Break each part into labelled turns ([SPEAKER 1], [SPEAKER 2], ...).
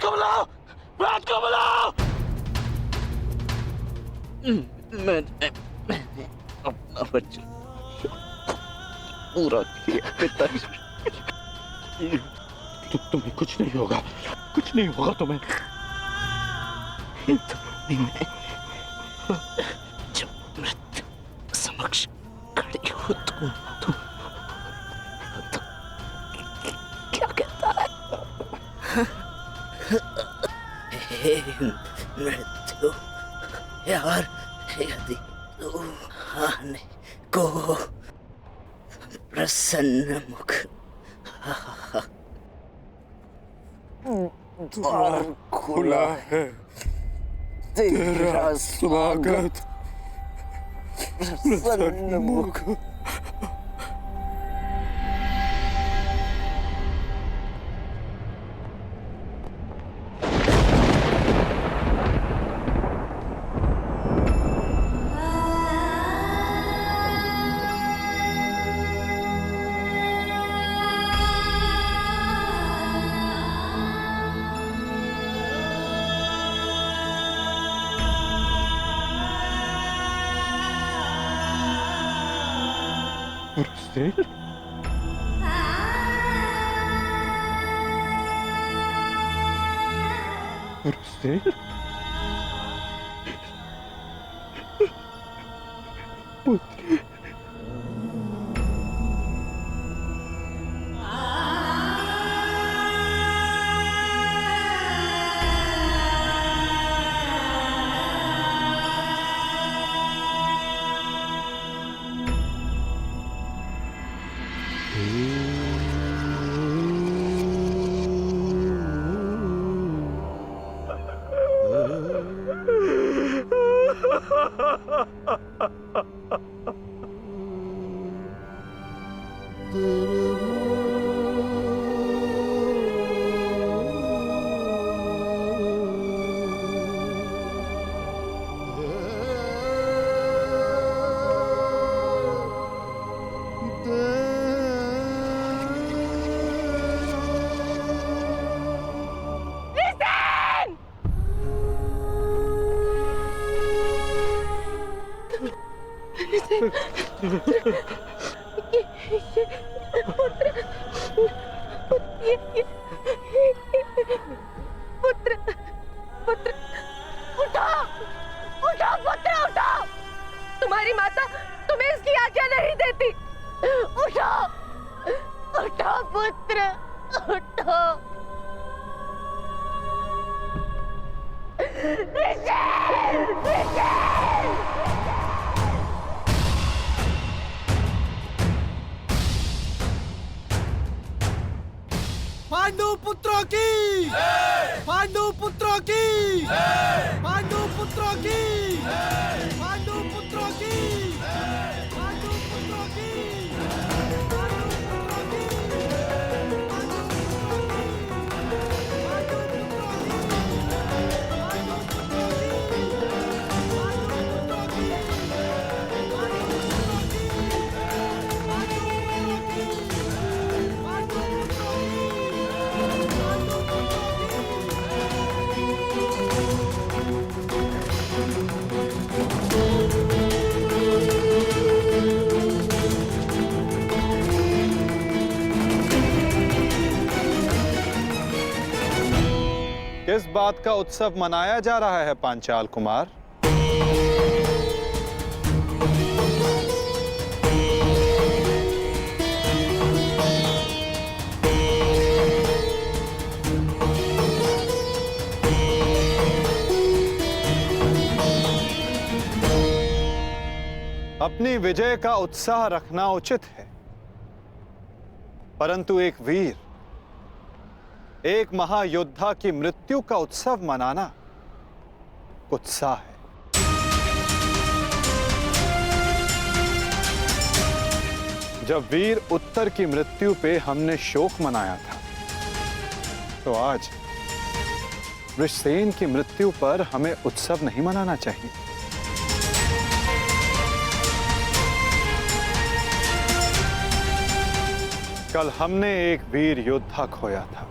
[SPEAKER 1] को बुलाओ, रात को बुलाओ। मैंने अपना वचन पूरा किया पिताजी। तुम्हें कुछ नहीं होगा, कुछ नहीं होगा तुम्हें। जब मृत्यु समक्ष खड़ी हो तुम क्या कहता है? हे मृत्यु, यार यदि तू आने को प्रसन्न मुख
[SPEAKER 2] द्वार खुला है, तेरा स्वागत प्रसन्न मुख।
[SPEAKER 3] पुत्र, पुत्र, उठो, उठो पुत्र, उठो। तुम्हारी माता तुम्हें इसकी आज्ञा नहीं देती। उठो, उठो पुत्र, उठो।
[SPEAKER 4] पांडु पुत्रों की, पांडु पुत्रों की, पांडु पुत्रों की, पांडु पुत्रों की, पांडु पुत्रों की,
[SPEAKER 5] किस बात का उत्सव मनाया जा रहा है पांचाल कुमार? अपनी विजय का उत्साह रखना उचित है, परंतु एक वीर, एक महायोद्धा की मृत्यु का उत्सव मनाना उत्साह है। जब वीर उत्तर की मृत्यु पे हमने शोक मनाया था, तो आज वृषसेन की मृत्यु पर हमें उत्सव नहीं मनाना चाहिए। कल हमने एक वीर योद्धा खोया था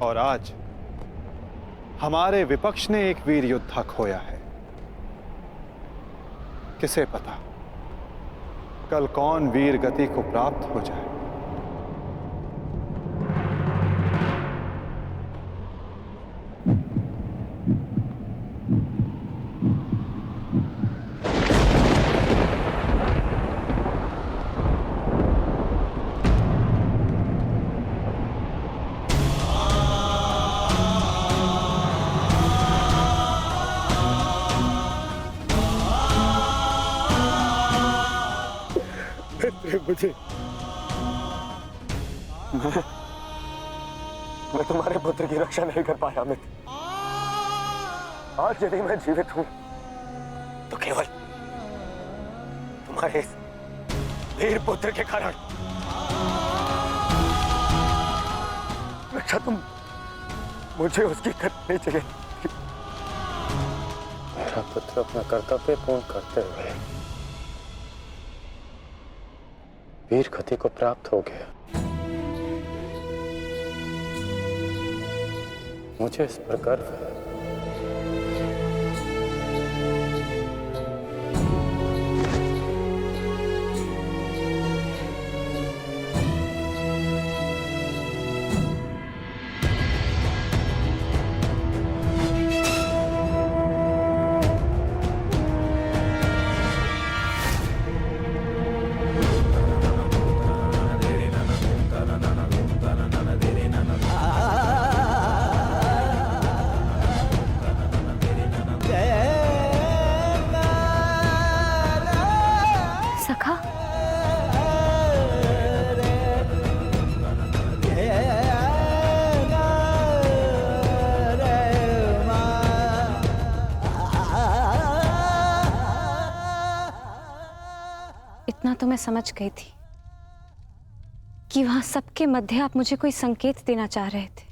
[SPEAKER 5] और आज हमारे विपक्ष ने एक वीर योद्धा खोया है। किसे पता कल कौन वीर गति को प्राप्त हो जाए।
[SPEAKER 2] मुझे मैं तुम्हारे पुत्र की रक्षा नहीं कर पाया अमित। आज यदि मैं जीवित हूं तो केवल तुम्हारे इस वीर पुत्र के कारण। रक्षा तुम मुझे उसकी करनी चाहिए। मेरा पुत्र अपना कर्तव्य पूर्ण करते हुए वीर गति को प्राप्त हो गया। मुझे इस पर गर्व है।
[SPEAKER 6] इतना तो मैं समझ गई थी कि वहां सबके मध्य आप मुझे कोई संकेत देना चाह रहे थे,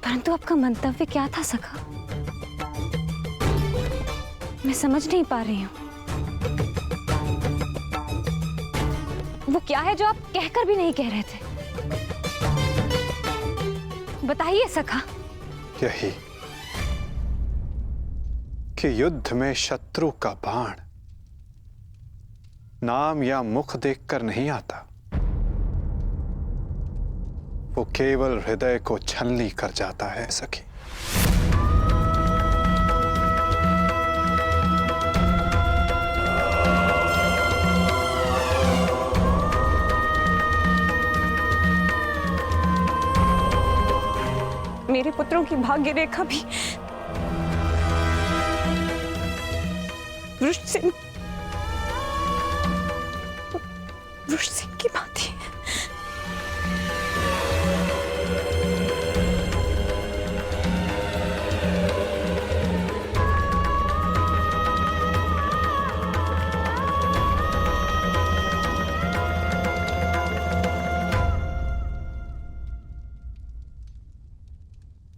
[SPEAKER 6] परंतु आपका मंतव्य क्या था सखा? मैं समझ नहीं पा रही हूं। वो क्या है जो आप कहकर भी नहीं कह रहे थे? बताइए सखा।
[SPEAKER 5] यही कि युद्ध में शत्रु का बाण नाम या मुख देखकर नहीं आता, वो केवल हृदय को छलनी कर जाता है सखी।
[SPEAKER 6] मेरे पुत्रों की भाग्य रेखा भी वृषसिंह की बात है।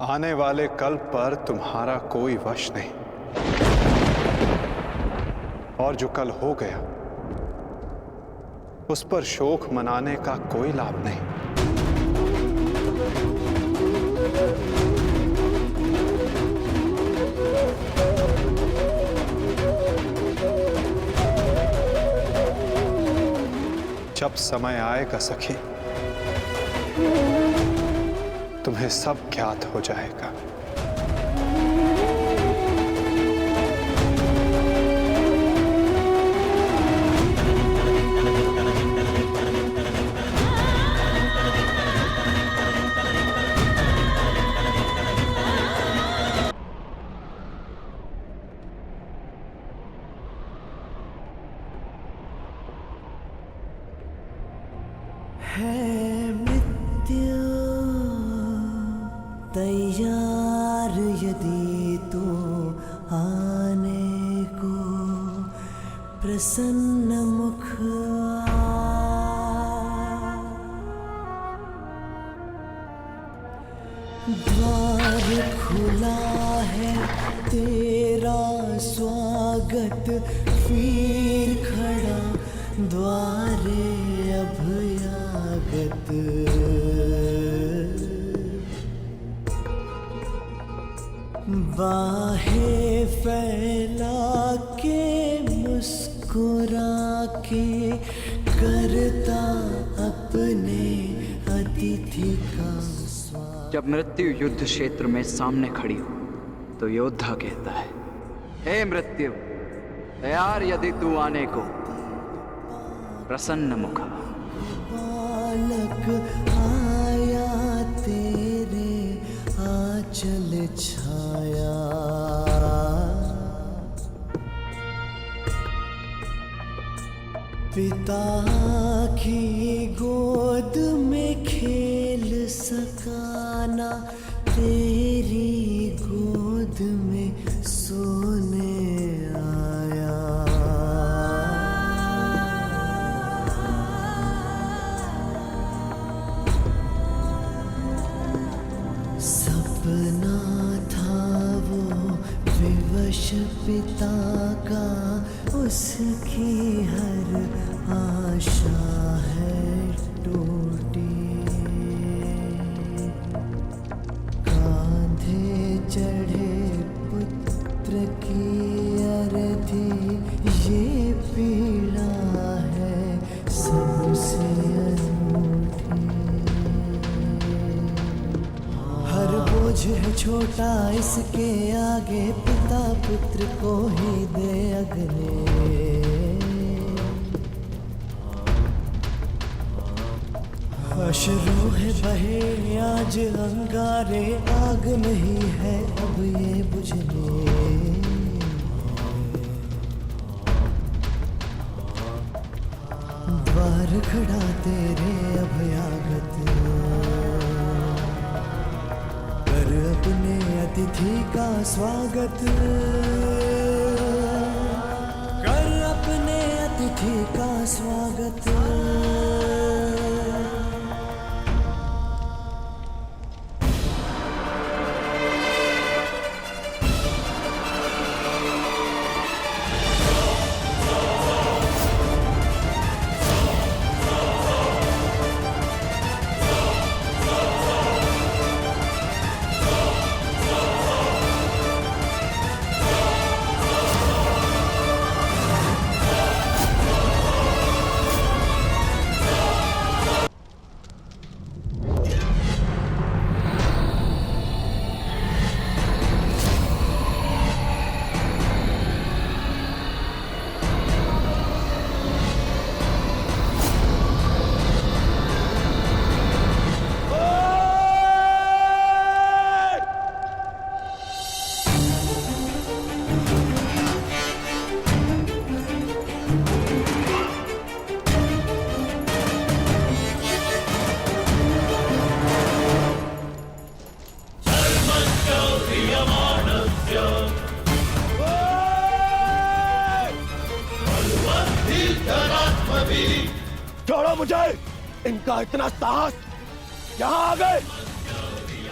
[SPEAKER 5] आने वाले कल पर तुम्हारा कोई वश नहीं, और जो कल हो गया उस पर शोक मनाने का कोई लाभ नहीं। जब समय आएगा सखी, तुम्हें सब ज्ञात हो जाएगा।
[SPEAKER 4] है मृत्यु तैयार यदि तो आने को प्रसन्न मुख द्वार खुला है तेरा स्वागत वीर खड़ा द्वारे अभयागत। बाहें फैला के मुस्कुरा के करता अपने अतिथि का स्वागत।
[SPEAKER 7] जब मृत्यु युद्ध क्षेत्र में सामने खड़ी हो तो योद्धा कहता है, हे मृत्यु, तैयार यदि तू आने को, प्रसन्न मुखा।
[SPEAKER 4] बालक आया तेरे आंचल छाया, पिता की गोद में खेल सकाना, तेरी गोद में सोने आया। सपना था वो विवश पिता का, उसकी हर आशा है टूटी। कांधे चढ़े पुत्र की अर्थी, ये पीड़ा है सबसे अनूठी। हर बोझ है छोटा इसके आगे, पिता पुत्र को ही दे अगले। अश्रु है बहे आज अंगारे, आग नहीं है अब ये बुझने। द्वार खड़ा तेरे अभयागत, कर अपने अतिथि का स्वागत, कर अपने अतिथि का स्वागत।
[SPEAKER 8] छोड़ो मुझे, इनका इतना साहस, यहाँ आ गए,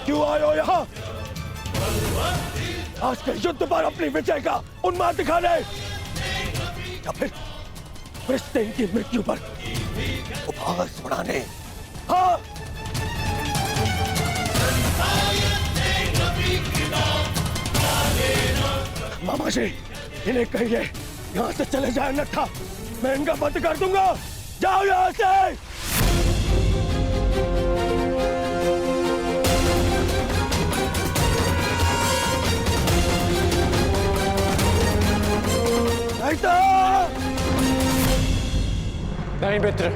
[SPEAKER 8] क्यों आए हो यहाँ? आज के युद्ध पर अपनी विजय का उन्माद दिखाने, या फिर रिश्ते की मृत्यु पर उपहास उड़ाने? हाँ, मामा जी, इन्हें कहिए यहाँ से चले जाए, अन्यथा मैं इनका बंद कर दूंगा। जाओ यहाँ से।
[SPEAKER 2] नहीं मित्र,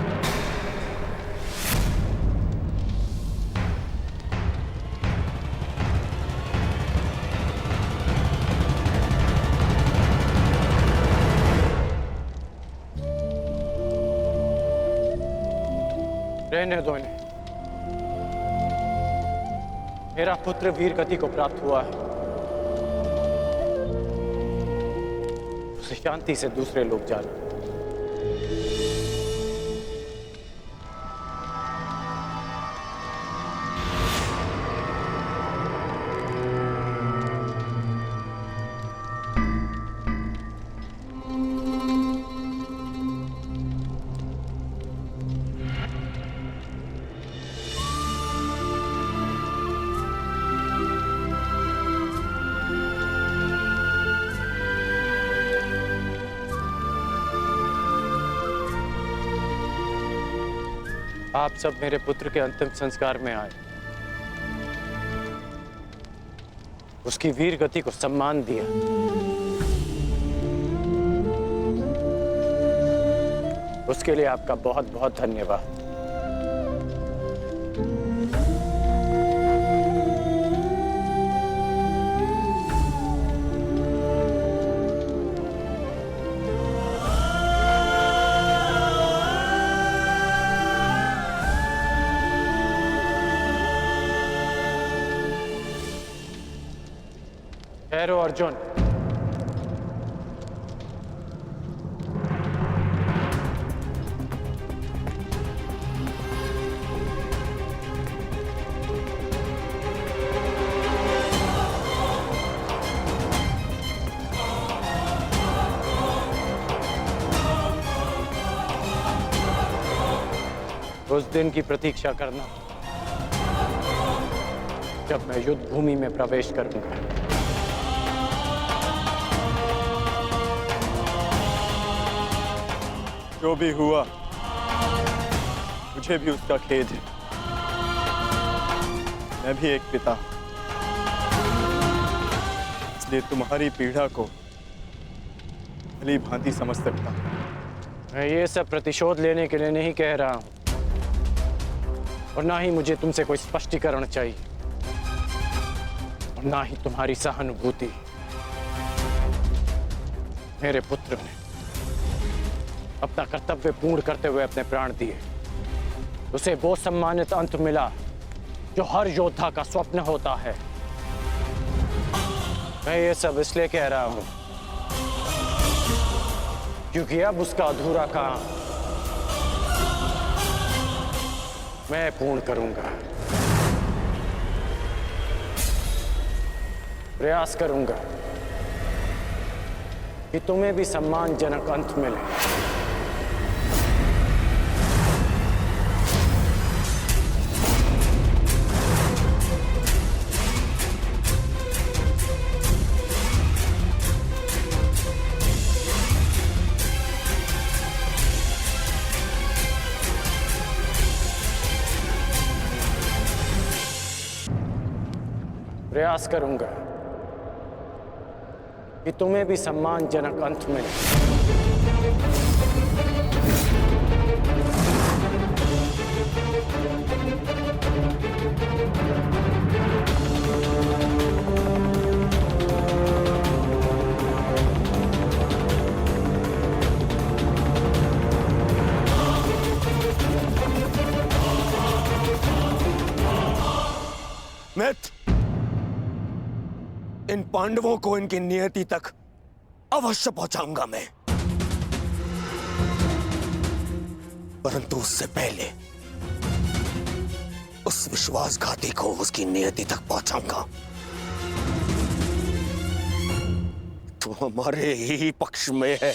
[SPEAKER 2] रहने दो इन्हें। मेरा पुत्र वीर गति को प्राप्त हुआ है, उसे शांति से दूसरे लोग जाने। आप सब मेरे पुत्र के अंतिम संस्कार में आए, उसकी वीर गति को सम्मान दिया। उसके लिए आपका बहुत बहुत धन्यवाद। ठहरो अर्जुन। उस दिन की प्रतीक्षा करना जब मैं युद्ध भूमि में प्रवेश करूंगा।
[SPEAKER 9] जो भी हुआ, मुझे भी उसका खेद है। मैं भी एक पिता हूं, इसलिए तुम्हारी पीड़ा को भली भांति समझ सकता हूं।
[SPEAKER 2] मैं ये सब प्रतिशोध लेने के लिए नहीं कह रहा हूं, और ना ही मुझे तुमसे कोई स्पष्टीकरण चाहिए, और ना ही तुम्हारी सहानुभूति। मेरे पुत्र ने अपना कर्तव्य पूर्ण करते हुए अपने प्राण दिए। उसे वो सम्मानित अंत मिला जो हर योद्धा का स्वप्न होता है। मैं ये सब इसलिए कह रहा हूं क्योंकि अब उसका अधूरा काम मैं पूर्ण करूंगा। प्रयास करूंगा कि तुम्हें भी सम्मानजनक अंत मिले। प्रयास करूंगा कि तुम्हें भी सम्मानजनक अंत मिले।
[SPEAKER 8] मित्र, इन पांडवों को इनकी नियति तक अवश्य पहुंचाऊंगा मैं, परंतु उससे पहले उस विश्वासघाती को उसकी नियति तक पहुंचाऊंगा। तो हमारे ही पक्ष में है।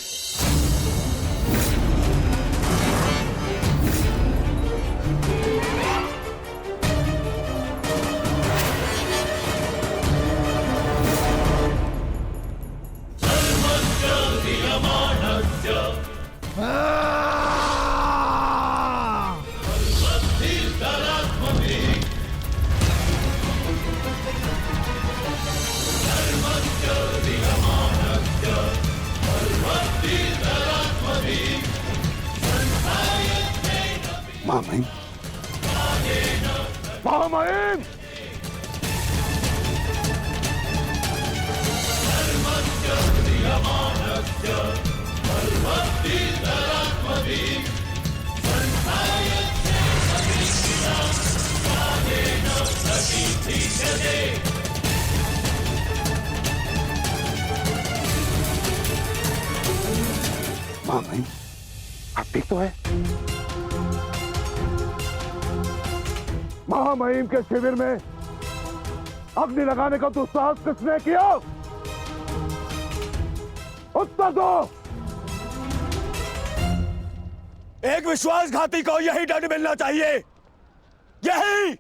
[SPEAKER 5] महामहिम, महामहिम, महामहिम, आप ठीक तो है? महामहिम के शिविर में अग्नि लगाने का दुस्साहस किसने किया? उत्तर दो।
[SPEAKER 8] एक विश्वासघाती को यही दंड मिलना चाहिए, यही।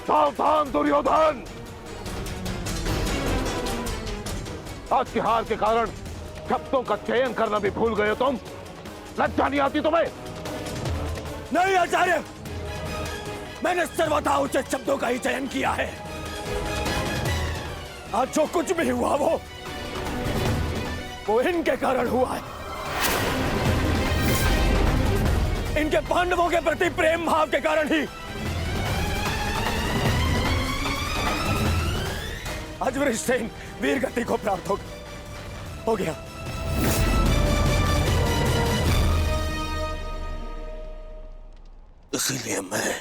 [SPEAKER 5] सावधान दुर्योधन, आज की हार के कारण
[SPEAKER 8] शब्दों का चयन करना भी भूल गए हो तुम। लज्जा नहीं आती तुम्हें? नहीं आचार्य, मैंने सर्वथा उचित शब्दों का ही चयन किया है। आज जो कुछ भी हुआ वो इनके कारण हुआ है। इनके पांडवों के प्रति प्रेम भाव के कारण ही आज वृषसेन वीर गति को प्राप्त हो गया। इसीलिए मैं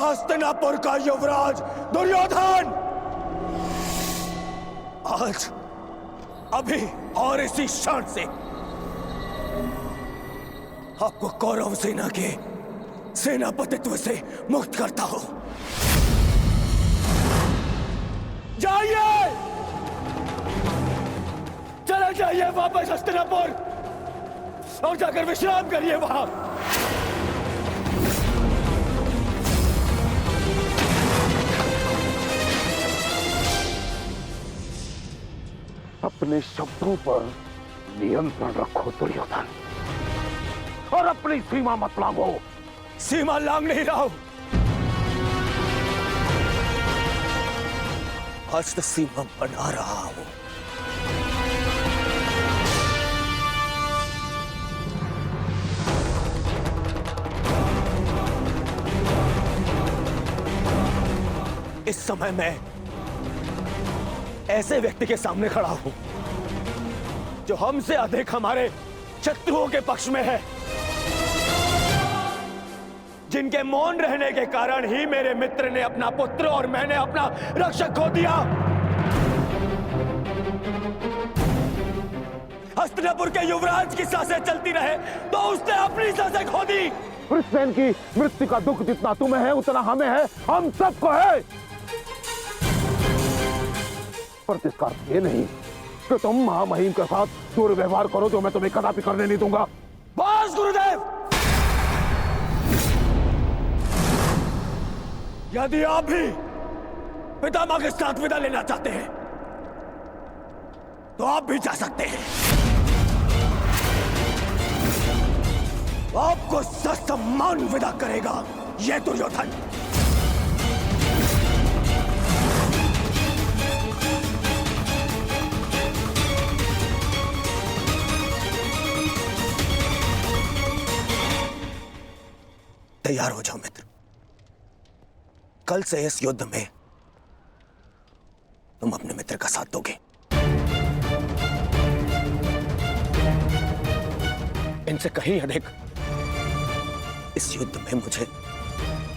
[SPEAKER 8] हस्तिनापुर का युवराज दुर्योधन आज अभी और इसी क्षण से आपको कौरव सेना के सेनापतित्व से मुक्त करता हूं। जाइए, चले जाइए वापस हस्तिनापुर और जाकर विश्राम करिए वहां। अपने शब्दों पर नियंत्रण रखो दुर्योधन, और अपनी सीमा मत लांघो। सीमा लांघ नहीं रहा हूं, आज तो सीमा बना रहा हूं। इस समय मैं ऐसे व्यक्ति के सामने खड़ा हूं जो हमसे अधिक हमारे शत्रुओं के पक्ष में है, जिनके मौन रहने के कारण ही मेरे मित्र ने अपना पुत्र और मैंने अपना रक्षक खो दिया। हस्तिनापुर के युवराज की सांसें चलती रहे तो उसने अपनी सांसें खो दी। वृषसेन की मृत्यु का दुख जितना तुम्हें है उतना हमें है, हम सबको है। पर इसका अर्थ ये नहीं कि तुम महामहिम के साथ दुर्व्यवहार करो, जो मैं तुम्हें कदापि करने नहीं दूंगा। बस गुरुदेव, यदि आप भी पितामह के साथ विदा लेना चाहते हैं तो आप भी जा सकते हैं। आपको ससम्मान विदा करेगा यह दुर्योधन। तैयार हो जाओ मित्र, कल से इस युद्ध में तुम अपने मित्र का साथ दोगे। इनसे कहीं अधिक इस युद्ध में मुझे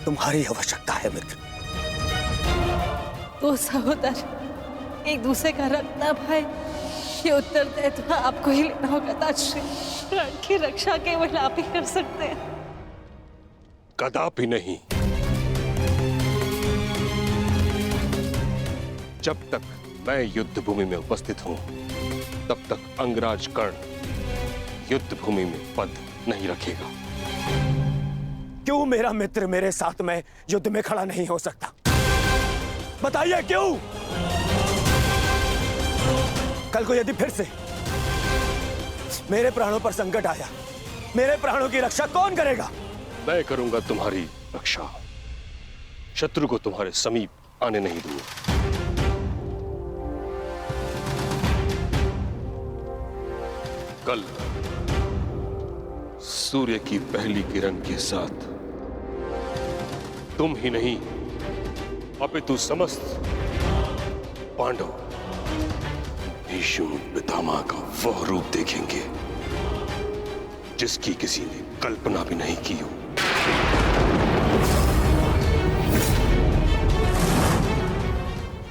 [SPEAKER 8] तुम्हारी आवश्यकता है मित्र।
[SPEAKER 3] दो सहोदर एक दूसरे का रक्त न भाई, ये उत्तरदायित्व आपको ही लेना होगा ताश्री। प्राण की रक्षा केवल आप ही कर सकते हैं।
[SPEAKER 8] कदापि नहीं। जब तक मैं युद्ध भूमि में उपस्थित हूं तब तक अंगराज कर्ण युद्ध भूमि में पद नहीं रखेगा। क्यों मेरा मित्र मेरे साथ में युद्ध में खड़ा नहीं हो सकता? बताइए क्यों? कल को यदि फिर से मेरे प्राणों पर संकट आया, मेरे प्राणों की रक्षा कौन करेगा? मैं करूंगा तुम्हारी रक्षा। शत्रु को तुम्हारे समीप आने नहीं दूंगा। कल सूर्य की पहली किरण के साथ तुम ही नहीं अपितु समस्त पांडव भीष्म पितामह का वह रूप देखेंगे जिसकी किसी ने कल्पना भी नहीं की हो।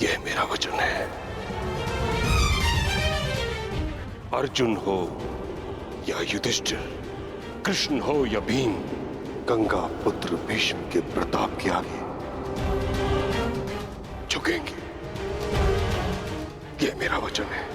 [SPEAKER 8] यह मेरा वचन है। अर्जुन हो या युधिष्ठिर, कृष्ण हो या भीम, गंगा पुत्र भीष्म के प्रताप के आगे झुकेंगे। यह मेरा वचन है।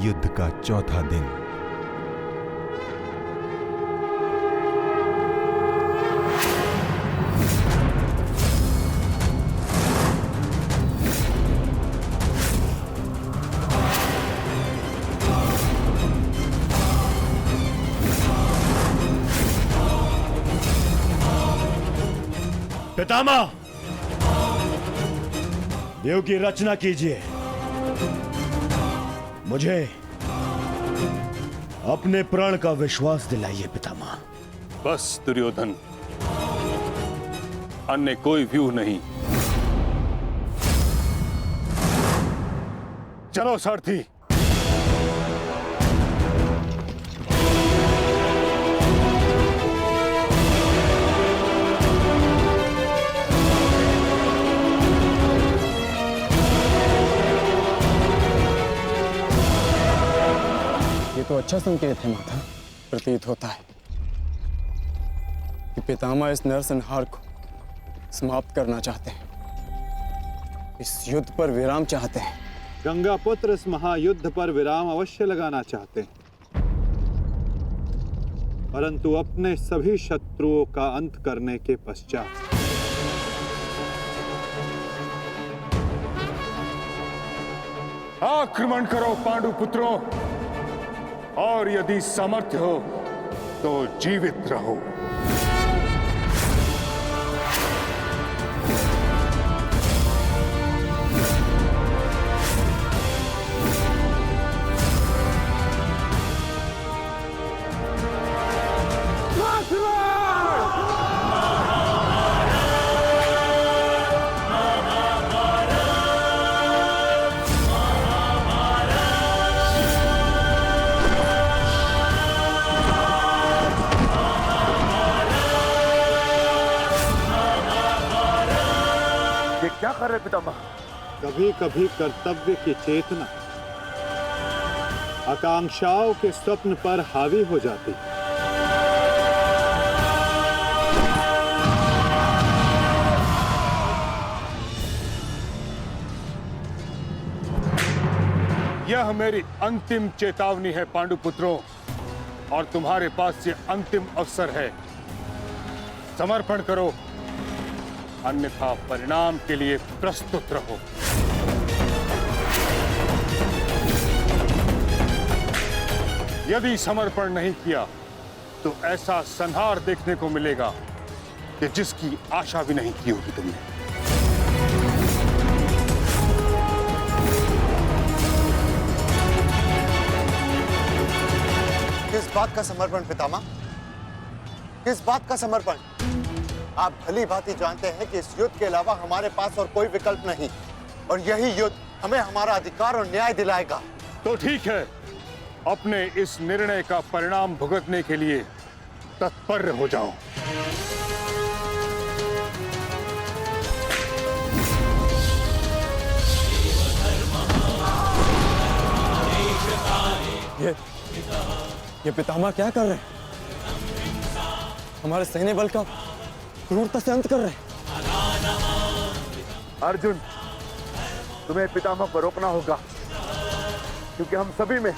[SPEAKER 10] युद्ध का चौथा दिन।
[SPEAKER 11] पितामह, देव की रचना कीजिए। मुझे अपने प्राण का विश्वास दिलाइए पितामह।
[SPEAKER 8] बस दुर्योधन, अन्य कोई व्यूह नहीं। चलो सारथी।
[SPEAKER 9] तो अच्छा संकेत है माता। प्रतीत होता है कि पितामह इस नरसंहार को समाप्त करना चाहते हैं, इस युद्ध पर विराम चाहते हैं।
[SPEAKER 5] गंगा पुत्र इस महायुद्ध पर विराम अवश्य लगाना चाहते हैं, परंतु अपने सभी शत्रुओं का अंत करने के पश्चात।
[SPEAKER 8] आक्रमण करो पांडु पुत्रों, और यदि सामर्थ्य हो तो जीवित रहो।
[SPEAKER 11] क्या कर रहे पितामह?
[SPEAKER 5] कभी कभी कर्तव्य की चेतना आकांक्षाओं के स्वप्न पर हावी हो जाती।
[SPEAKER 8] यह मेरी अंतिम चेतावनी है पांडुपुत्रों, और तुम्हारे पास ये अंतिम अवसर है। समर्पण करो, अन्यथा परिणाम के लिए प्रस्तुत रहो। यदि समर्पण नहीं किया तो ऐसा संहार देखने को मिलेगा कि जिसकी आशा भी नहीं की होगी तुमने।
[SPEAKER 12] किस बात का समर्पण पितामह? किस बात का समर्पण? आप भली भांति जानते हैं कि इस युद्ध के अलावा हमारे पास और कोई विकल्प नहीं, और यही युद्ध हमें हमारा अधिकार और न्याय दिलाएगा।
[SPEAKER 8] तो ठीक है, अपने इस निर्णय का परिणाम भुगतने के लिए तत्पर हो जाओ।
[SPEAKER 9] ये पितामह क्या कर रहे हैं? हमारे सैन्य बल का क्रूरता से अंत कर रहे हैं।
[SPEAKER 11] अर्जुन, तुम्हें पितामह को रोकना होगा, क्योंकि हम सभी में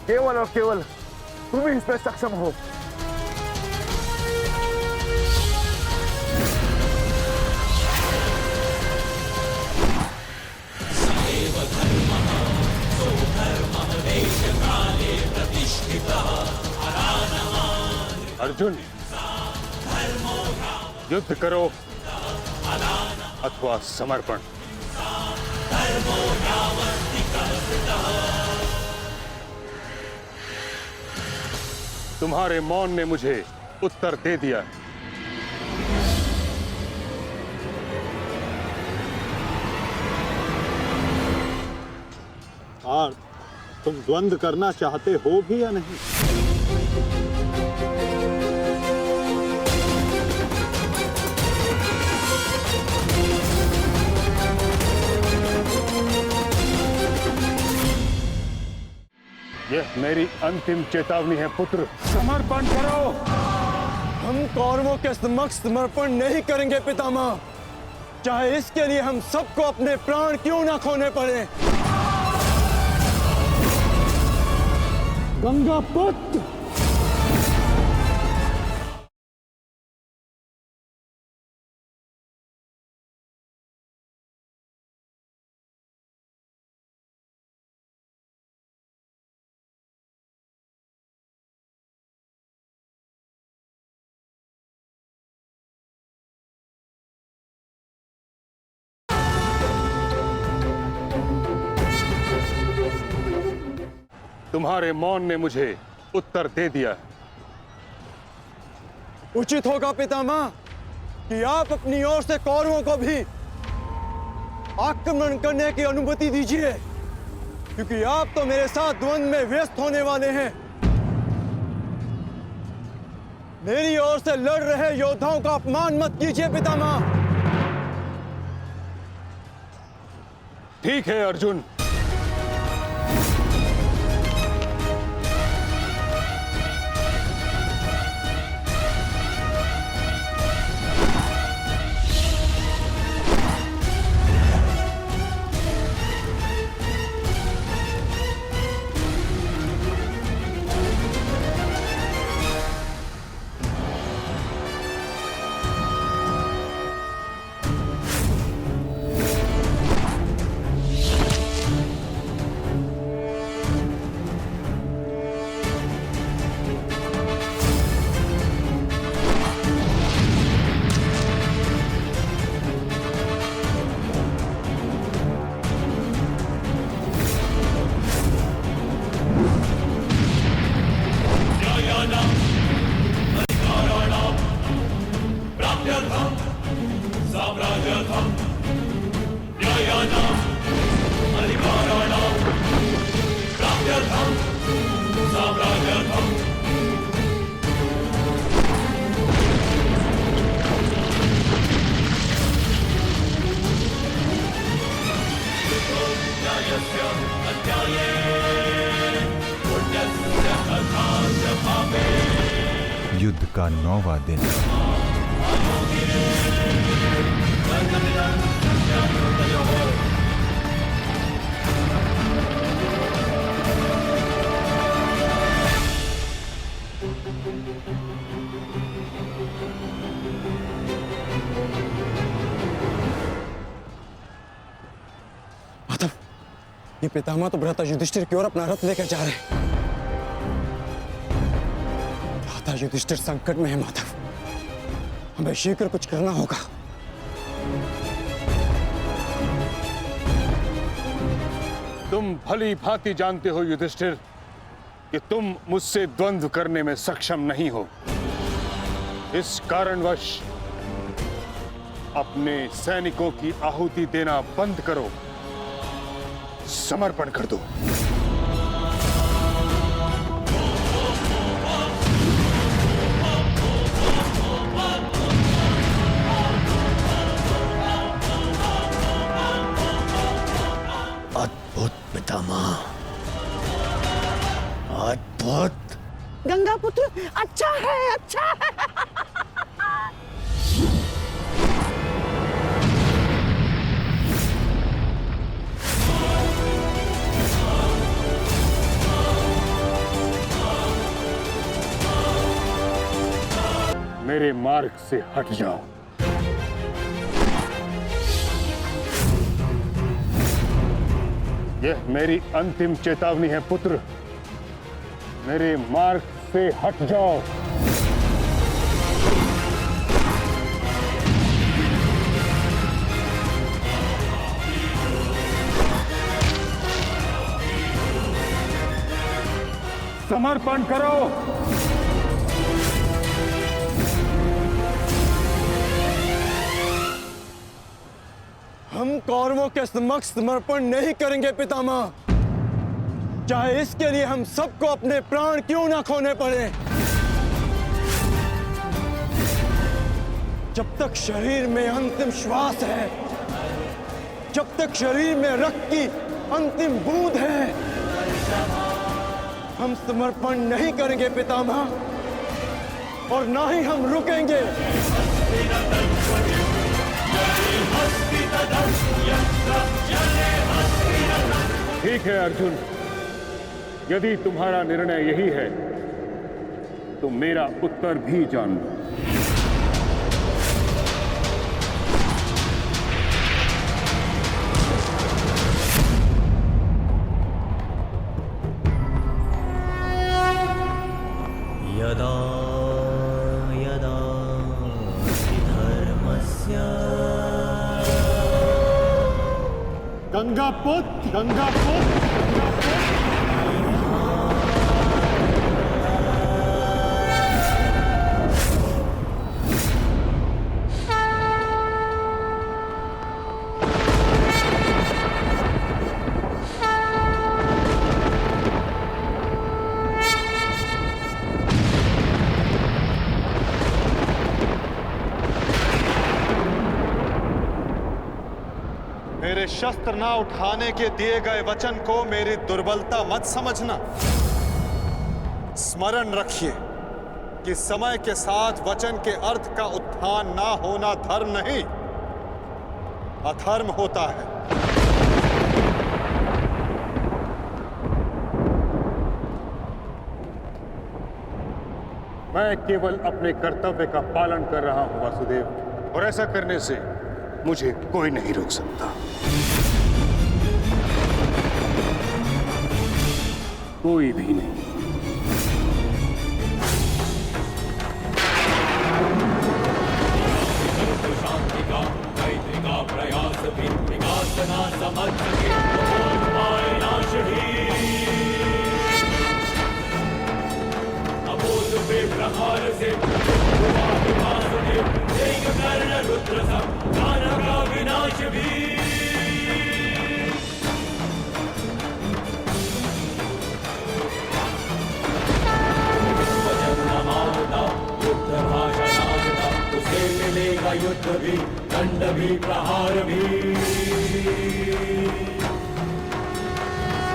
[SPEAKER 11] केवल और केवल तुम ही इसमें सक्षम हो।
[SPEAKER 8] अर्जुन, युद्ध करो अथवा समर्पण। तुम्हारे मौन ने मुझे उत्तर दे दिया।
[SPEAKER 5] और तुम द्वंद्व करना चाहते हो भी या नहीं?
[SPEAKER 8] यह मेरी अंतिम चेतावनी है पुत्र, समर्पण करो।
[SPEAKER 9] हम कौरवों के समक्ष समर्पण नहीं करेंगे पितामह, चाहे इसके लिए हम सबको अपने प्राण क्यों ना खोने पड़े। गंगा पुत्र।
[SPEAKER 8] तुम्हारे मौन ने मुझे उत्तर दे दिया है।
[SPEAKER 9] उचित होगा पितामह कि आप अपनी ओर से कौरवों को भी आक्रमण करने की अनुमति दीजिए, क्योंकि आप तो मेरे साथ द्वंद्व में व्यस्त होने वाले हैं। मेरी ओर से लड़ रहे योद्धाओं का अपमान मत कीजिए पितामह।
[SPEAKER 8] ठीक है अर्जुन,
[SPEAKER 10] युद्ध का 9वां दिन।
[SPEAKER 9] माधव, ये पितामह तो भ्राता युधिष्ठिर की ओर अपना रथ लेकर जा रहे हैं। भ्राता युधिष्ठिर संकट में है माधव, हमें शीघ्र कुछ करना होगा।
[SPEAKER 8] तुम भली भांति जानते हो युधिष्ठिर कि तुम मुझसे द्वंद्व करने में सक्षम नहीं हो। इस कारणवश अपने सैनिकों की आहुति देना बंद करो, समर्पण कर दो।
[SPEAKER 1] अद्भुत पितामह, अद्भुत।
[SPEAKER 3] गंगा पुत्र अच्छा है, अच्छा है।
[SPEAKER 8] मेरे मार्ग से हट जाओ। यह मेरी अंतिम चेतावनी है पुत्र, मेरे मार्ग से हट जाओ। समर्पण करो।
[SPEAKER 9] हम कौरवों के समक्ष समर्पण नहीं करेंगे पितामह, चाहे इसके लिए हम सबको अपने प्राण क्यों ना खोने पड़े। जब तक शरीर में अंतिम श्वास है, जब तक शरीर में रक्त की अंतिम बूंद है, हम समर्पण नहीं करेंगे पितामह, और ना ही हम रुकेंगे।
[SPEAKER 8] ठीक है अर्जुन, यदि तुम्हारा निर्णय यही है तो मेरा उत्तर भी जान लो।
[SPEAKER 4] यदा यदा हि धर्मस्य
[SPEAKER 5] गंगापुत्र
[SPEAKER 13] मेरे शस्त्र ना उठाने के दिए गए वचन को मेरी दुर्बलता मत समझना। स्मरण रखिए कि समय के साथ वचन के अर्थ का उत्थान ना होना धर्म नहीं, अधर्म होता है।
[SPEAKER 8] मैं केवल अपने कर्तव्य का पालन कर रहा हूं वासुदेव, और ऐसा करने से मुझे कोई नहीं रोक सकता। कोई भी नहीं।
[SPEAKER 14] शांति का मैत्री का प्रयास भी विकास ना समझ सके तो पाए नाश ही। अबोध पे प्रहार से कर्ण रुद्र सब दानव का विनाश भी। वचन न मानता युद्ध भाषा नाचता, उसे मिलेगा युद्ध भी दंड भी प्रहार भी।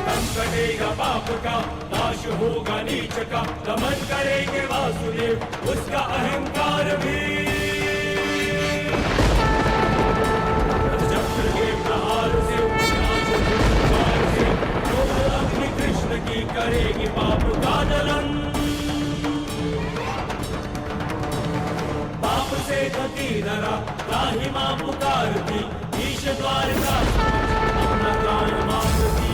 [SPEAKER 14] दम कटेगा पाप का, नाश होगा नीच का, दमन करेंगे वासुदेव उसका अहंकार भी। चक्र के प्रहार से अग्नि कृष्ण की करेगी पाप का दलन। पाप से गति धरा राही मां पुकारती, ईश द्वार का अपना प्राण मांगती।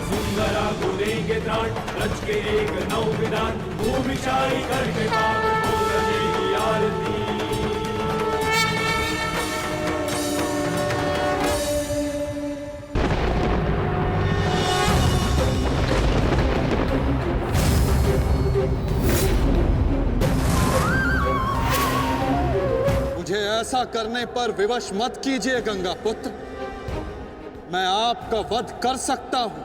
[SPEAKER 14] सुंदरा गुलेंगे त्राण रच के एक नौ विधान, भूमिशाली करके पावन को रचेगी आरती।
[SPEAKER 13] मुझे ऐसा करने पर विवश मत कीजिए गंगा पुत्र। मैं आपका वध कर सकता हूं,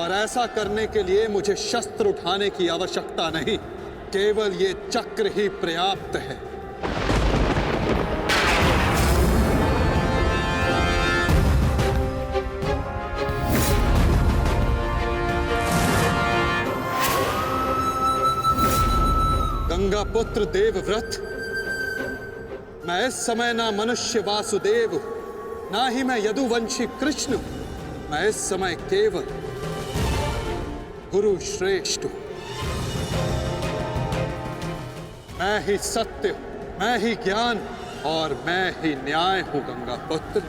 [SPEAKER 13] और ऐसा करने के लिए मुझे शस्त्र उठाने की आवश्यकता नहीं, केवल ये चक्र ही पर्याप्त है। गंगा पुत्र देवव्रत, मैं इस समय ना मनुष्य वासुदेव हूं, ना ही मैं यदुवंशी कृष्ण हूं। मैं इस समय केवल गुरु श्रेष्ठ हूं। मैं ही सत्य हूं, मैं ही ज्ञान और मैं ही न्याय हूं गंगा पुत्र।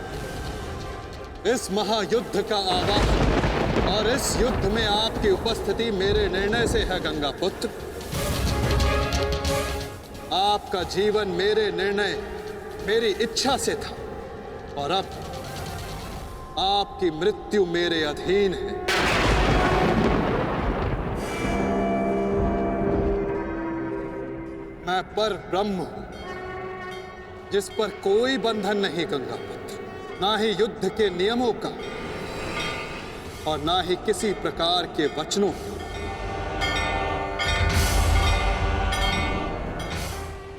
[SPEAKER 13] इस महायुद्ध का आवाहन और इस युद्ध में आपकी उपस्थिति मेरे निर्णय से है गंगा पुत्र। आपका जीवन मेरे निर्णय, मेरी इच्छा से था, और अब आपकी मृत्यु मेरे अधीन है। मैं पर ब्रह्म हूं, जिस पर कोई बंधन नहीं गंगा पुत्र, ना ही युद्ध के नियमों का और ना ही किसी प्रकार के वचनों का।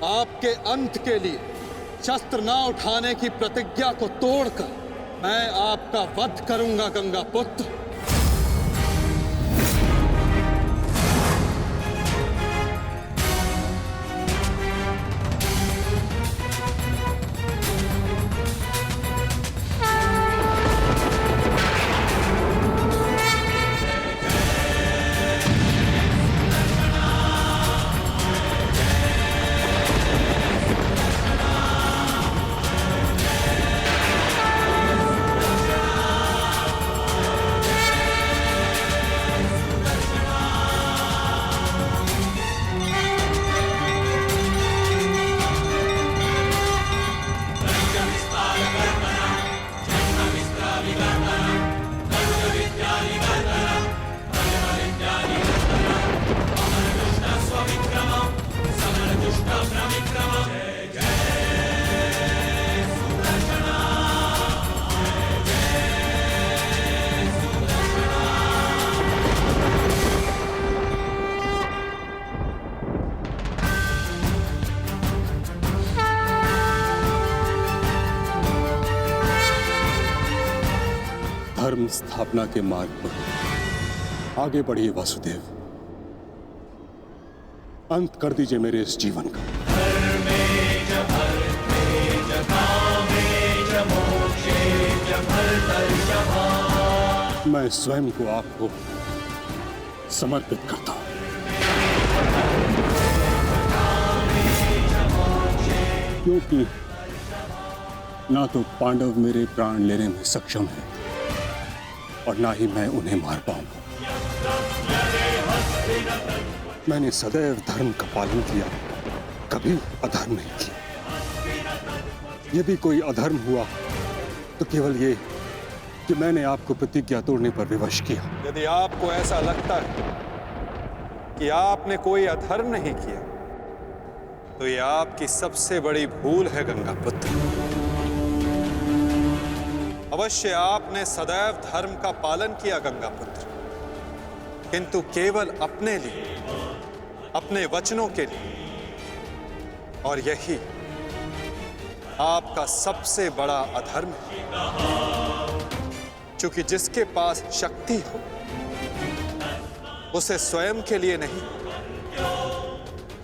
[SPEAKER 13] आपके अंत के लिए शस्त्र ना उठाने की प्रतिज्ञा को तोड़कर मैं आपका वध करूंगा गंगा पुत्र। धर्म स्थापना के मार्ग पर आगे बढ़िए वासुदेव। अंत कर दीजिए मेरे इस जीवन का। मैं स्वयं को आपको समर्पित करता हूं। क्योंकि ना तो पांडव मेरे प्राण लेने में सक्षम है और ना ही मैं उन्हें मार पाऊंगा। मैंने सदैव धर्म का पालन किया, कभी अधर्म नहीं किया। यदि कोई अधर्म हुआ तो केवल ये कि मैंने आपको प्रतिज्ञा तोड़ने पर विवश किया। यदि आपको ऐसा लगता है कि आपने कोई अधर्म नहीं किया तो ये आपकी सबसे बड़ी भूल है गंगा पुत्र। अवश्य आपने सदैव धर्म का पालन किया गंगा पुत्र, किंतु केवल अपने लिए, अपने वचनों के लिए। और यही आपका सबसे बड़ा अधर्म है। क्योंकि जिसके पास शक्ति हो उसे स्वयं के लिए नहीं,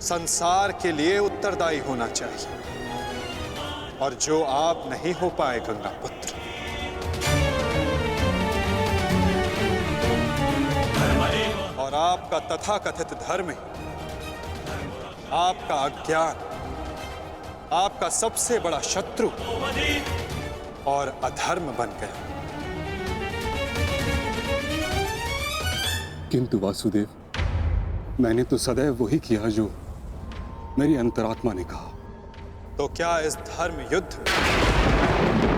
[SPEAKER 13] संसार के लिए उत्तरदायी होना चाहिए। और जो आप नहीं हो पाए गंगा पुत्र। और आपका तथाकथित धर्म ही आपका अज्ञान, आपका सबसे बड़ा शत्रु और अधर्म बन गया। किंतु वासुदेव, मैंने तो सदैव वही किया जो मेरी अंतरात्मा ने कहा। तो क्या इस धर्म युद्ध में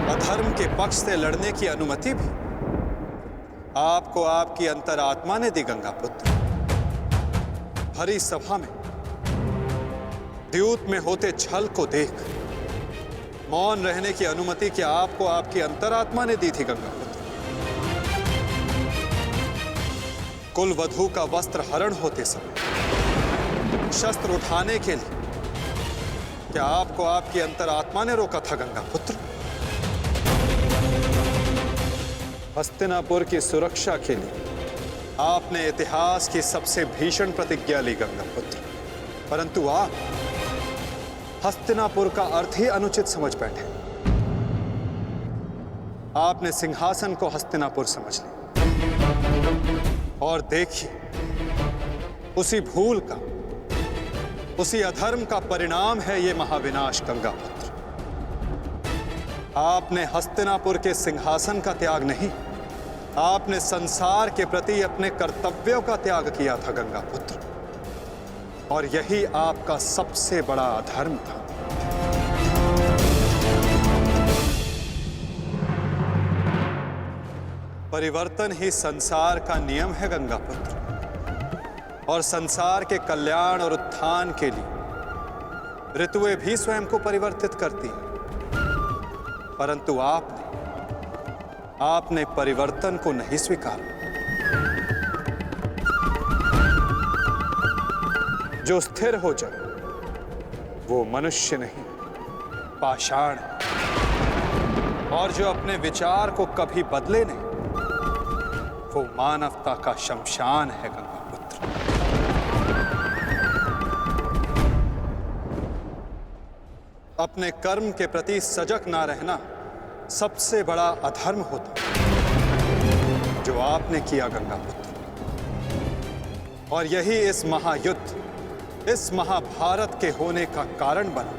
[SPEAKER 13] अधर्म के पक्ष से लड़ने की अनुमति भी आपको आपकी अंतरात्मा ने दी गंगा पुत्र? भरी सभा में द्यूत में होते छल को देख मौन रहने की अनुमति क्या आपको आपकी अंतरात्मा ने दी थी गंगा पुत्र? कुल वधू का वस्त्र हरण होते समय शस्त्र उठाने के लिए क्या आपको आपकी अंतरात्मा ने रोका था गंगा पुत्र? हस्तिनापुर की सुरक्षा के लिए आपने इतिहास की सबसे भीषण प्रतिज्ञा ली गंगा पुत्र, परंतु आप हस्तिनापुर का अर्थ ही अनुचित समझ बैठे। आपने सिंहासन को हस्तिनापुर समझ लिया। और देखिए, उसी भूल का, उसी अधर्म का परिणाम है ये महाविनाश गंगा पुत्र। आपने हस्तिनापुर के सिंहासन का त्याग नहीं, आपने संसार के प्रति अपने कर्तव्यों का त्याग किया था गंगा पुत्र। और यही आपका सबसे बड़ा अधर्म था। परिवर्तन ही संसार का नियम है गंगा पुत्र। और संसार के कल्याण और उत्थान के लिए ऋतुएं भी स्वयं को परिवर्तित करती हैं। परंतु आपने परिवर्तन को नहीं स्वीकारा। जो स्थिर हो जाए वो मनुष्य नहीं, पाषाण है। और जो अपने विचार को कभी बदले नहीं, वो मानवता का शमशान है गंगा पुत्र। अपने कर्म के प्रति सजग ना रहना सबसे बड़ा अधर्म होता जो आपने किया गंगा पुत्र। और यही इस महायुद्ध, इस महाभारत के होने का कारण बना।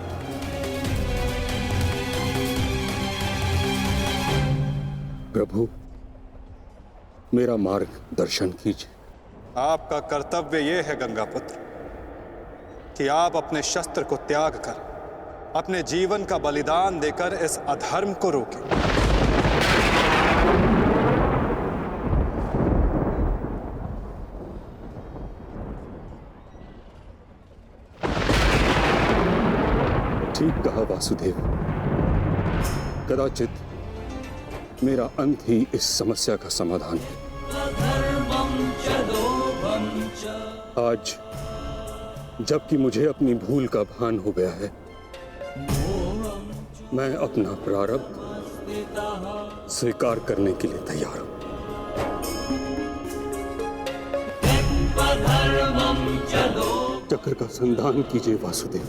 [SPEAKER 13] प्रभु, मेरा मार्ग दर्शन कीजिए। आपका कर्तव्य यह है गंगा पुत्र कि आप अपने शस्त्र को त्याग कर अपने जीवन का बलिदान देकर इस अधर्म को रोकें। ठीक कहा वासुदेव। कदाचित मेरा अंत ही इस समस्या का समाधान है। आज जबकि मुझे अपनी भूल का भान हो गया है, मैं अपना प्रारब्ध स्वीकार करने के लिए तैयार हूं।
[SPEAKER 8] चक्र का संधान कीजिए वासुदेव,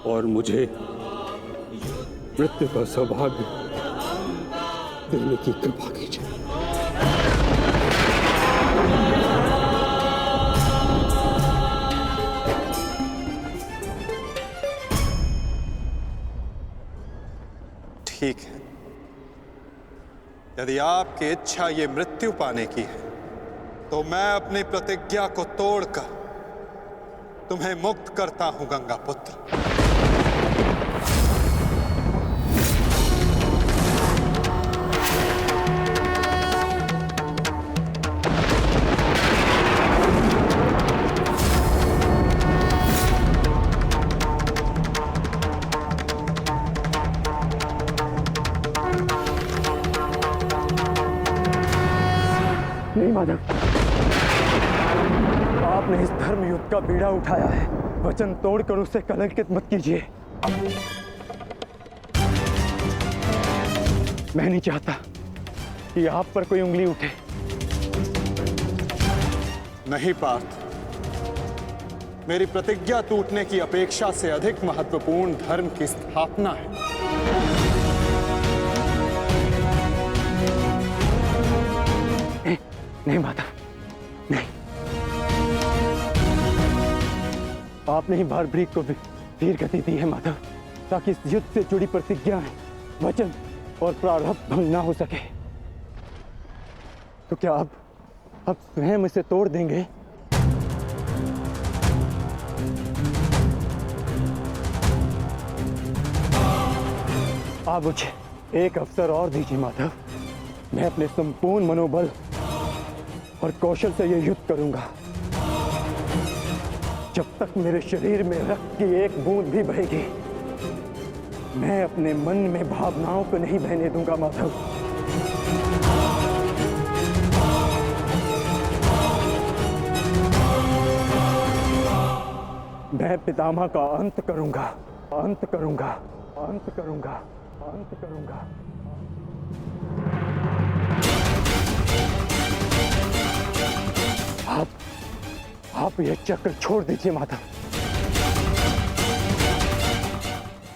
[SPEAKER 8] और मुझे मृत्यु का सौभाग्य देने की कृपा कीजिए।
[SPEAKER 5] ठीक है, यदि आपकी इच्छा ये मृत्यु पाने की है तो मैं अपनी प्रतिज्ञा को तोड़कर तुम्हें मुक्त करता हूं गंगा पुत्र।
[SPEAKER 9] नहीं माधव, आपने इस धर्म युद्ध का बीड़ा उठाया है, वचन तोड़कर उसे कलंकित मत कीजिए। मैं नहीं चाहता कि आप पर कोई उंगली उठे।
[SPEAKER 5] नहीं पार्थ, मेरी प्रतिज्ञा टूटने की अपेक्षा से अधिक महत्वपूर्ण धर्म की स्थापना है।
[SPEAKER 9] नहीं माता, नहीं। आपने ही भारभृग को वीर गति दी है माधव, ताकि इस युद्ध से जुड़ी प्रतिज्ञाएं, वचन और प्रारब्ध भंग ना हो सके। तो क्या आप स्वयं इसे तोड़ देंगे? आप मुझे एक अवसर और दीजिए माधव, मैं अपने संपूर्ण मनोबल और कौशल से यह युद्ध करूंगा। जब तक मेरे शरीर में रक्त की एक बूंद भी बहेगी, मैं अपने मन में भावनाओं को नहीं बहने दूंगा माधव। मैं पितामह का अंत करूंगा, अंत करूंगा, अंत करूंगा, अंत करूंगा। आप ये चक्र छोड़ दीजिए माधव,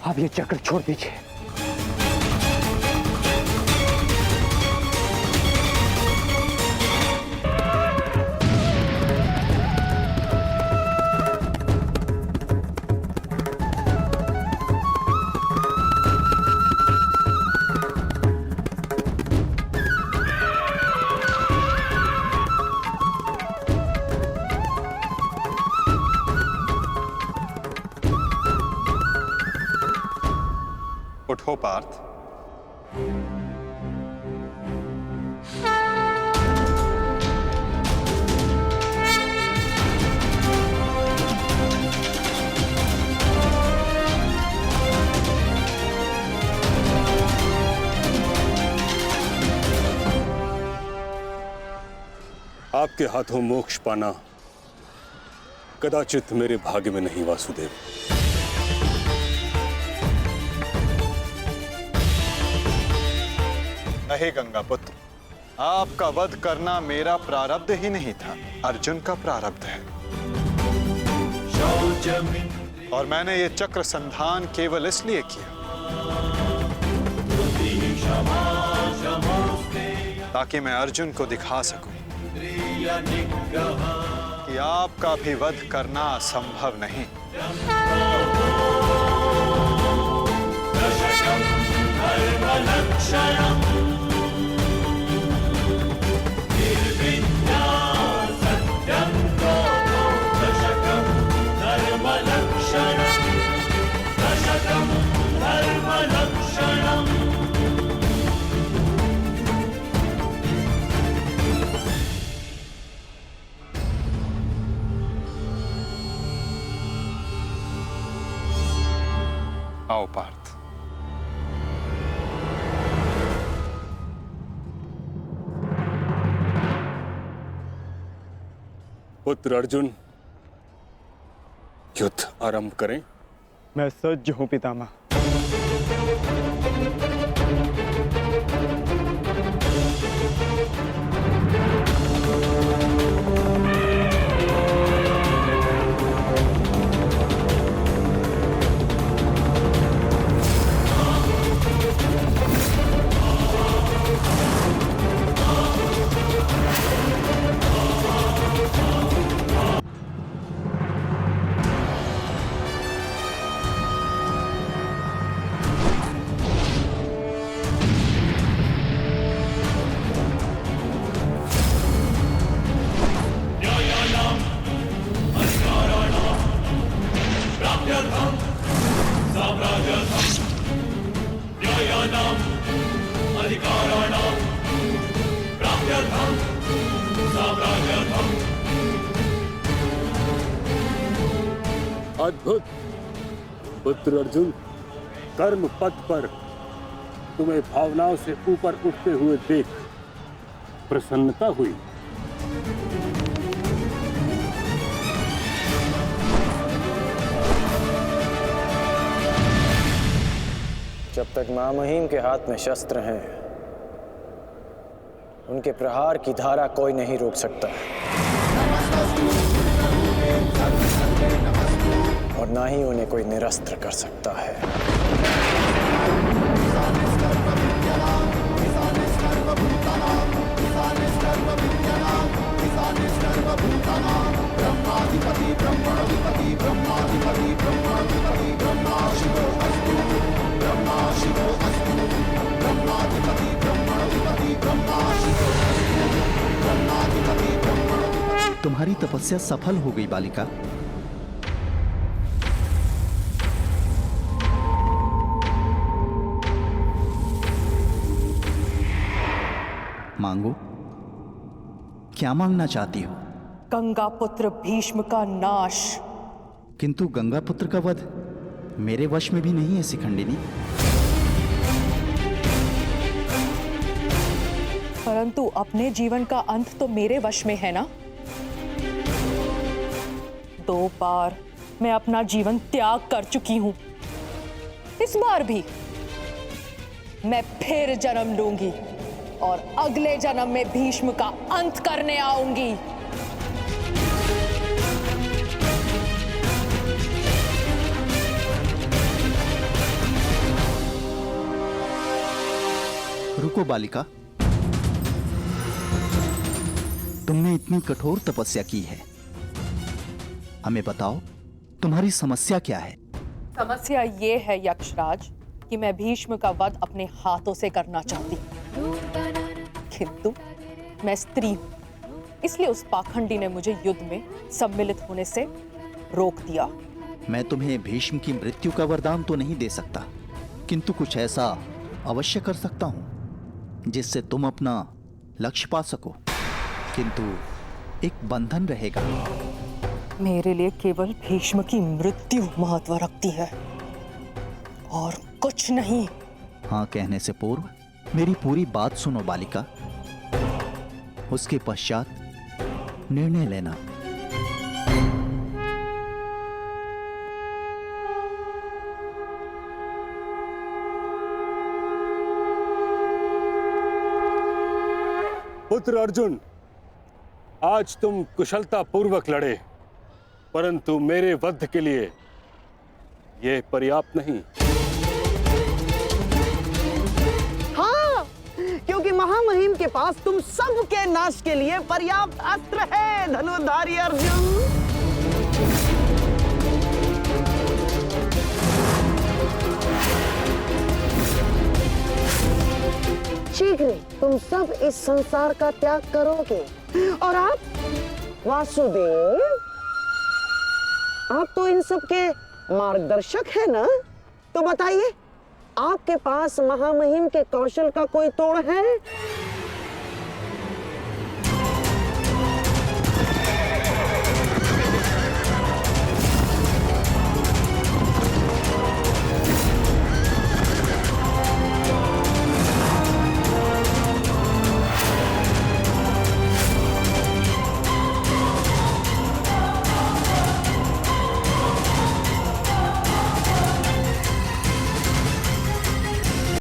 [SPEAKER 9] आप ये चक्र छोड़ दीजिए।
[SPEAKER 5] उठो पार्थ।
[SPEAKER 8] आपके हाथों मोक्ष पाना कदाचित मेरे भाग्य में नहीं वासुदेव।
[SPEAKER 5] नहीं गंगा पुत्र, आपका वध करना मेरा प्रारब्ध ही नहीं था, अर्जुन का प्रारब्ध है। और मैंने ये चक्र संधान केवल इसलिए किया ताकि मैं अर्जुन को दिखा सकूं कि आपका भी वध करना असंभव नहीं। आओ पार्थ।
[SPEAKER 8] पुत्र अर्जुन, युद्ध आरंभ करें।
[SPEAKER 9] मैं सज्ज हूं पितामह।
[SPEAKER 14] साम्राज्यर्थं न्यायानाम् अधिकाराणां प्राप्त्यर्थं साम्राज्यर्थं।
[SPEAKER 15] अद्भुत पुत्र अर्जुन, कर्म पथ पर तुम्हें भावनाओं से ऊपर उठते हुए देख प्रसन्नता हुई।
[SPEAKER 2] जब तक महामहिम के हाथ में शस्त्र हैं, उनके प्रहार की धारा कोई नहीं रोक सकता और ना ही उन्हें कोई निरस्त्र कर सकता है।
[SPEAKER 16] तुम्हारी तपस्या सफल हो गई बालिका। मांगो, क्या मांगना चाहती हो?
[SPEAKER 17] गंगा पुत्र भीष्म का नाश।
[SPEAKER 16] किंतु गंगा पुत्र का वध मेरे वश में भी नहीं है शिखंडिनी।
[SPEAKER 17] परंतु अपने जीवन का अंत तो मेरे वश में है ना। 2 बार मैं अपना जीवन त्याग कर चुकी हूं। इस बार भी मैं फिर जन्म लूंगी और अगले जन्म में भीष्म का अंत करने आऊंगी।
[SPEAKER 16] रुको बालिका, तुमने इतनी कठोर तपस्या की है, हमें बताओ तुम्हारी समस्या क्या है?
[SPEAKER 17] समस्या ये है यक्षराज कि मैं भीष्म का वध अपने हाथों से करना चाहती हूँ, किंतु मैं स्त्री हूं, इसलिए उस पाखंडी ने मुझे युद्ध में सम्मिलित होने से रोक दिया।
[SPEAKER 16] मैं तुम्हें भीष्म की मृत्यु का वरदान तो नहीं दे सकता, किंतु कुछ ऐसा अवश्य कर सकता हूं जिससे तुम अपना लक्ष्य पा सको, किंतु एक बंधन रहेगा।
[SPEAKER 17] मेरे लिए केवल भीष्म की मृत्यु महत्व रखती है और कुछ नहीं।
[SPEAKER 16] हाँ कहने से पूर्व मेरी पूरी बात सुनो बालिका, उसके पश्चात निर्णय लेना।
[SPEAKER 15] पुत्र अर्जुन, आज तुम कुशलता पूर्वक लड़े, परंतु मेरे वध के लिए यह पर्याप्त नहीं।
[SPEAKER 18] हाँ, क्योंकि महामहिम के पास तुम सबके नाश के लिए पर्याप्त अस्त्र है धनुर्धारी अर्जुन। शीघ्र तुम सब इस संसार का त्याग करोगे और आप वासुदेव, आप तो इन सब के मार्गदर्शक है ना, तो बताइए आपके पास महामहिम के कौशल का कोई तोड़ है?